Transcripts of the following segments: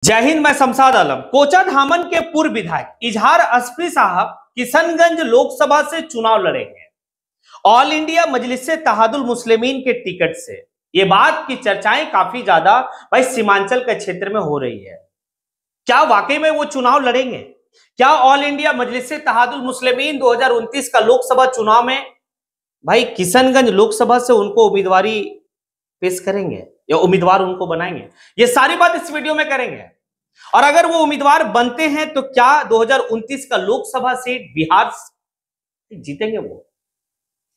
जय हिंद। मैं शमशाद आलम। कोचाधामन के पूर्व विधायक इजहार अस्फी साहब किशनगंज लोकसभा से चुनाव लड़ेंगे ऑल इंडिया मजलिस तहादुल मुस्लिमीन के टिकट से। ये बात की चर्चाएं काफी ज्यादा भाई सीमांचल के क्षेत्र में हो रही है। क्या वाकई में वो चुनाव लड़ेंगे? क्या ऑल इंडिया मजलिस तहादुल मुस्लिमीन 2029 का लोकसभा चुनाव में भाई किशनगंज लोकसभा से उनको उम्मीदवारी पेश करेंगे या उम्मीदवार उनको बनाएंगे? ये सारी बात इस वीडियो में करेंगे। और अगर वो उम्मीदवार बनते हैं तो क्या 2029 का लोकसभा सीट बिहार जीतेंगे वो?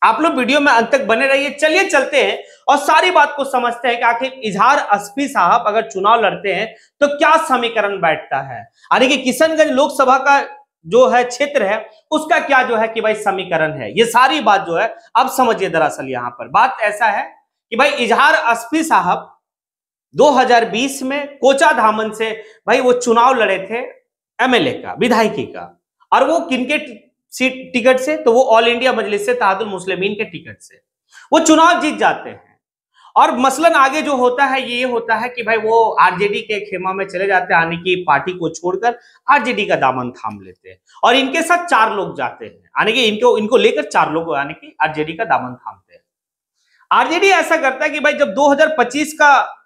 आप लोग वीडियो में अंत तक बने रहिए। चलिए चलते हैं और सारी बात को समझते हैं कि आखिर इजहार अस्फी साहब अगर चुनाव लड़ते हैं तो क्या समीकरण बैठता है, यानी कि किशनगंज लोकसभा का जो है क्षेत्र है उसका क्या जो है कि भाई समीकरण है। ये सारी बात जो है अब समझिए। दरअसल यहां पर बात ऐसा है कि भाई इजहार अस्फी साहब 2020 में कोचाधामन से भाई वो चुनाव लड़े थे एमएलए का, विधायकी का। और वो किनके सीट टिकट से? तो वो ऑल इंडिया मजलिस तहादुल मुस्लिमीन के टिकट से वो चुनाव जीत जाते हैं। और मसलन आगे जो होता है ये होता है कि भाई वो आरजेडी के खेमा में चले जाते हैं, यानी कि पार्टी को छोड़कर आरजेडी का दामन थाम लेते हैं। और इनके साथ 4 लोग जाते हैं, यानी कि इनको लेकर 4 लोग यानी कि आरजेडी का दामन थामते हैं। आरजेडी ऐसा करता है कि भाई जब 2025 का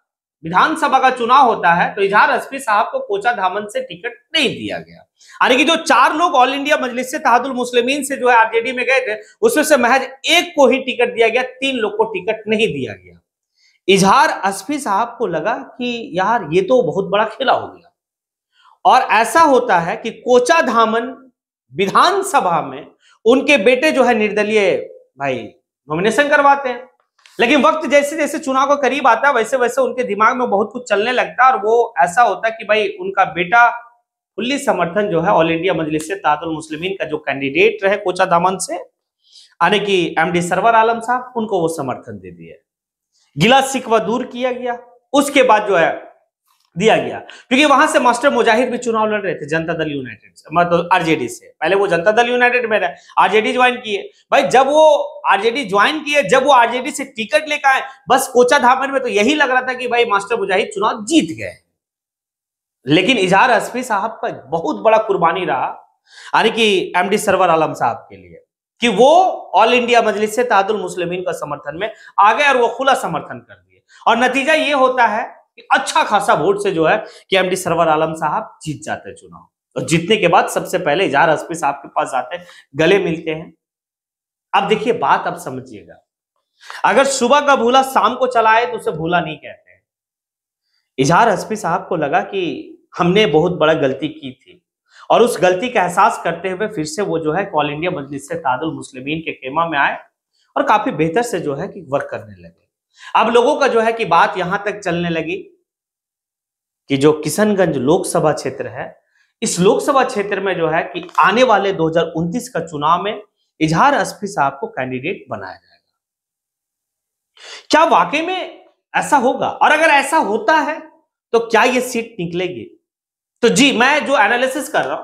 विधानसभा का चुनाव होता है तो इजहार अस्फी साहब को कोचाधामन से टिकट नहीं दिया गया, यानी कि जो 4 लोग ऑल इंडिया मजलिस तहादुल मुस्लिमीन से जो है आरजेडी में गए थे उसमें से महज 1 को ही टिकट दिया गया, 3 लोग को टिकट नहीं दिया गया। इजहार अस्फी साहब को लगा कि यार ये तो बहुत बड़ा खेला हो गया। और ऐसा होता है कि कोचाधामन विधानसभा में उनके बेटे जो है निर्दलीय भाई नॉमिनेशन करवाते हैं। लेकिन वक्त जैसे जैसे चुनाव को करीब आता है वैसे वैसे उनके दिमाग में बहुत कुछ चलने लगता है। और वो ऐसा होता है कि भाई उनका बेटा फुल्ली समर्थन जो है ऑल इंडिया मजलिस तहादुल मुस्लिमीन का जो कैंडिडेट रहे कोचाधामन से, यानी कि एमडी सरवर आलम साहब, उनको वो समर्थन दे दिए। गिला शिकवा दूर किया गया। उसके बाद जो है दिया गया, क्योंकि वहां से मास्टर मुजाहिद भी चुनाव लड़ रहे थे जनता दल यूनाइटेड से, मतलब आरजेडी से। पहले वो जनता दल यूनाइटेड में रहे, आरजेडी ज्वाइन किए। भाई जब वो आरजेडी ज्वाइन किए, जब वो आरजेडी से टिकट लेकर आए, बस कोचाधामन में तो यही लग रहा था कि भाई मास्टर मुजाहिद चुनाव जीत गए। लेकिन इजहार अस्फी साहब का बहुत बड़ा कुर्बानी रहा, यानी कि एमडी सरवर आलम साहब के लिए, कि वो ऑल इंडिया मजलिस तहादुल मुस्लिमीन का समर्थन में आ गए और वो खुला समर्थन कर दिए। और नतीजा ये होता है कि अच्छा खासा वोट से जो है कि एमडी सरवर आलम साहब जीत जाते हैं चुनाव। और जीतने के बाद सबसे पहले इजहार अस्फी साहब के पास जाते हैं, गले मिलते हैं। अब देखिए बात, अब समझिएगा। अगर सुबह का भूला शाम को चलाए तो उसे भूला नहीं कहते हैं। इजहार अस्फी साहब को लगा कि हमने बहुत बड़ा गलती की थी और उस गलती का एहसास करते हुए फिर से वो जो है ऑल इंडिया मजलिस तहादुल मुस्लिमीन के खेमा में आए और काफी बेहतर से जो है कि वर्क करने लगे। अब लोगों का जो है कि बात यहां तक चलने लगी कि जो किशनगंज लोकसभा क्षेत्र है, इस लोकसभा क्षेत्र में जो है कि आने वाले 2029 का चुनाव में इजहार अस्फी साहब को कैंडिडेट बनाया जाएगा। क्या वाकई में ऐसा होगा? और अगर ऐसा होता है तो क्या यह सीट निकलेगी? तो जी, मैं जो एनालिसिस कर रहा हूं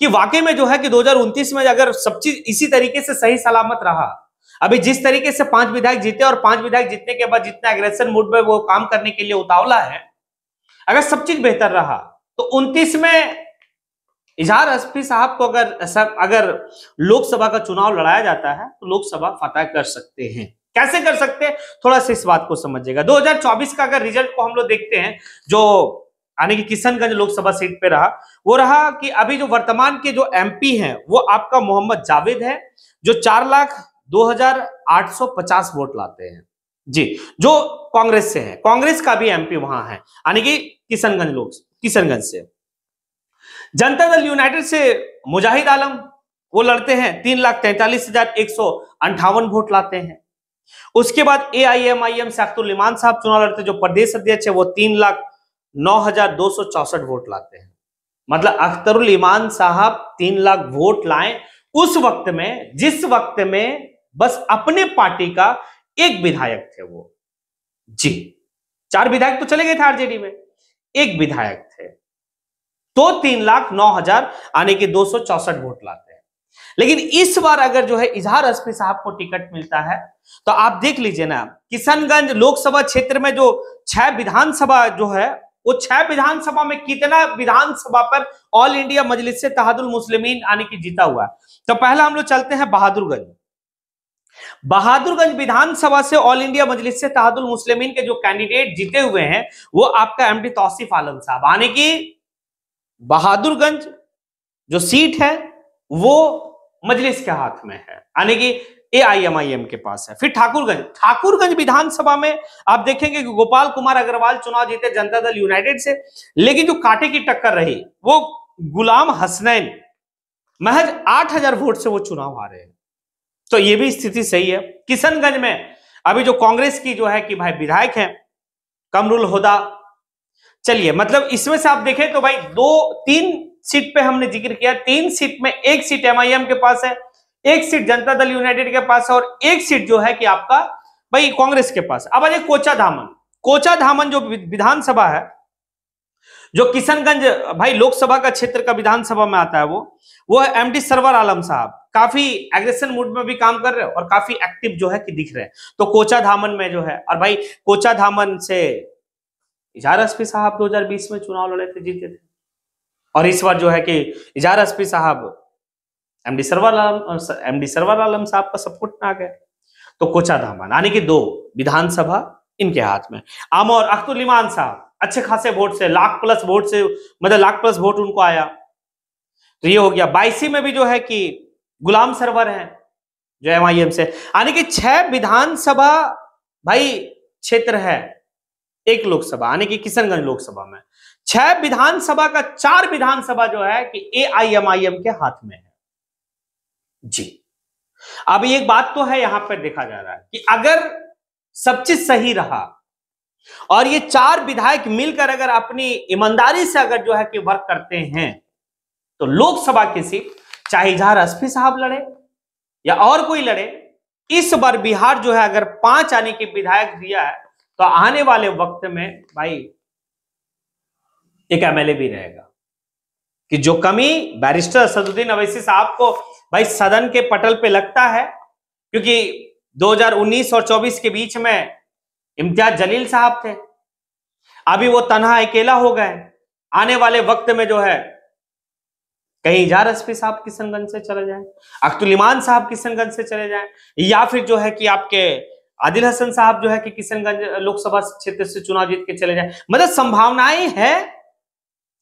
कि वाकई में जो है कि 2029 में अगर सब चीज इसी तरीके से सही सलामत रहा, अभी जिस तरीके से 5 विधायक जीते और 5 विधायक जीतने के बाद जितना एग्रेशन मूड में वो काम करने के लिए उतावला है, अगर सब चीज बेहतर रहा तो 29 में इजहार अस्फी साहब को अगर लोकसभा का चुनाव लड़ाया जाता है तो लोकसभा फतह कर सकते हैं। कैसे कर सकते हैं, थोड़ा सा इस बात को समझिएगा। 2024 का अगर रिजल्ट को हम लोग देखते हैं, जो यानी कि किशनगंज लोकसभा सीट पे रहा, वो रहा कि अभी जो वर्तमान के जो एमपी हैं वो आपका मोहम्मद जावेद है, जो 4,02,850 वोट लाते हैं जी, जो कांग्रेस से है। कांग्रेस का भी एमपी वहां है, यानी कि किशनगंज से। जनता दल यूनाइटेड से मुजाहिद आलम वो लड़ते हैं, 3,43,158 वोट लाते हैं। उसके बाद एआईएमआईएम से अख्तरुल इमान साहब चुनाव लड़ते, जो प्रदेश अध्यक्ष है, वो 3,09,264 वोट लाते हैं। मतलब अख्तरुल इमान साहब 3 लाख वोट लाए उस वक्त में जिस वक्त में बस अपने पार्टी का 1 विधायक थे वो जी। 4 विधायक तो चले गए थे आरजेडी में, 1 विधायक थे, तो 3,09,000 यानी कि 264 वोट लाते हैं। लेकिन इस बार अगर जो है इजहार अस्फी साहब को टिकट मिलता है तो आप देख लीजिए ना, किशनगंज लोकसभा क्षेत्र में जो 6 विधानसभा जो है वो 6 विधानसभा में कितना विधानसभा पर ऑल इंडिया मजलिस से तहादुल मुस्लिमीन आने की जीता हुआ है। तो पहला हम लोग चलते हैं बहादुरगंज। बहादुरगंज विधानसभा से ऑल इंडिया मजलिस से तहादुल मुस्लिमीन के जो कैंडिडेट जीते हुए हैं वो आपका एमडी तौसीफ आलम साहब, आने की बहादुरगंज जो सीट है वो मजलिस के हाथ में है, यानी कि एआईएमआईएम के पास है। फिर ठाकुरगंज विधानसभा में आप देखेंगे कि गोपाल कुमार अग्रवाल चुनाव जीते जनता दल यूनाइटेड से, लेकिन जो कांटे की टक्कर रही वो गुलाम हसनैन, महज 8000 वोट से वो चुनाव हारे हैं। तो ये भी स्थिति सही है। किशनगंज में अभी जो कांग्रेस की जो है कि भाई विधायक है कमरुल हुदा, चलिए मतलब इसमें से आप देखें तो भाई 2-3 सीट पे हमने जिक्र किया, 3 सीट में एक सीट एमआईएम के पास है, एक सीट जनता दल यूनाइटेड के पास है और एक सीट जो है कि आपका भाई कांग्रेस के पास। अब आ कोचाधामन जो विधानसभा है, जो किशनगंज भाई लोकसभा का क्षेत्र का विधानसभा में आता है, वो है एमडी सरवर आलम साहब, काफी एग्रेशन मूड में भी काम कर रहे हैं और काफी एक्टिव जो है कि दिख रहे हैं। तो कोचाधामन में जो है, और भाई कोचाधामन से इजहार अस्फी साहब 2020 में चुनाव लड़े थे, जीते थे, और इस बार जो है कि इजहार अस्फी साहब एमडी सरवर आलम साहब का सपोर्ट में आ गए। तो कोचाधामन यानी कि 2 विधानसभा इनके हाथ में। आमोर अख्तुल इमान साहब अच्छे खासे वोट से, लाख प्लस वोट उनको आया, तो ये हो गया। 22 में भी जो है कि गुलाम सरवर है जो एमआईएम से, यानी कि 6 विधानसभा भाई क्षेत्र है एक लोकसभा, यानी कि किशनगंज लोकसभा में 6 विधानसभा का 4 विधानसभा जो है कि एआईएमआईएम के हाथ में है जी। अब एक बात तो है यहां पर देखा जा रहा है कि अगर सब चीज सही रहा और ये 4 विधायक मिलकर अगर अपनी ईमानदारी से अगर जो है कि वर्क करते हैं तो लोकसभा की सीट चाहे इजहार अस्फी साहब लड़े या और कोई लड़े, इस बार बिहार जो है अगर 5 आने के विधायक दिया है तो आने वाले वक्त में भाई एक एमएलए भी रहेगा। कि जो कमी बैरिस्टर असदुद्दीन अवैसी साहब को भाई सदन के पटल पे लगता है, क्योंकि 2019 और 24 के बीच में इम्तियाज जलील साहब थे, अभी वो तन्हा अकेला हो गए। आने वाले वक्त में जो है कहीं इजहार अस्फी साहब किशनगंज से चले जाएं, अख्तुल इमान साहब किशनगंज से चले जाएं, या फिर जो है कि आपके आदिल हसन साहब जो है कि किशनगंज लोकसभा क्षेत्र से चुनाव जीत के चले जाएं। मतलब संभावनाएं है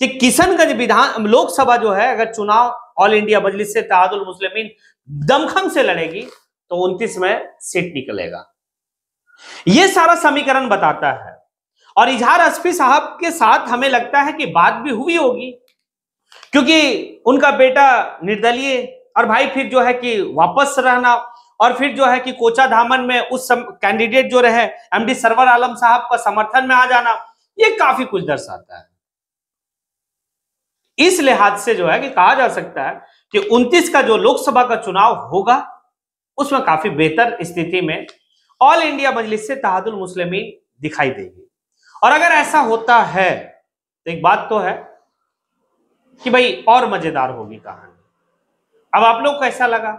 कि किशनगंज लोकसभा जो है अगर चुनाव ऑल इंडिया मजलिस से तहादुल मुस्लिमीन दमखम से लड़ेगी तो 29 में सीट निकलेगा। यह सारा समीकरण बताता है। और इजहार अस्फी साहब के साथ हमें लगता है कि बात भी हुई होगी, क्योंकि उनका बेटा निर्दलीय और भाई फिर जो है कि वापस रहना और फिर जो है कि कोचाधामन में उस कैंडिडेट जो रहे एमडी सरवर आलम साहब का समर्थन में आ जाना, ये काफी कुछ दर्शाता है। इस लिहाज से जो है कि कहा जा सकता है कि 29 का जो लोकसभा का चुनाव होगा उसमें काफी बेहतर स्थिति में ऑल इंडिया मजलिस से तहादुल मुस्लिमीन दिखाई देगी। और अगर ऐसा होता है तो एक बात तो है कि भाई और मजेदार होगी कहानी। अब आप लोग को कैसा लगा?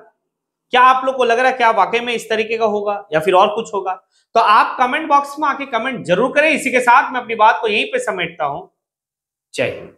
क्या आप लोग को लग रहा है क्या वाकई में इस तरीके का होगा या फिर और कुछ होगा? तो आप कमेंट बॉक्स में आके कमेंट जरूर करें। इसी के साथ मैं अपनी बात को यहीं पे समेटता हूं। जय हिंद।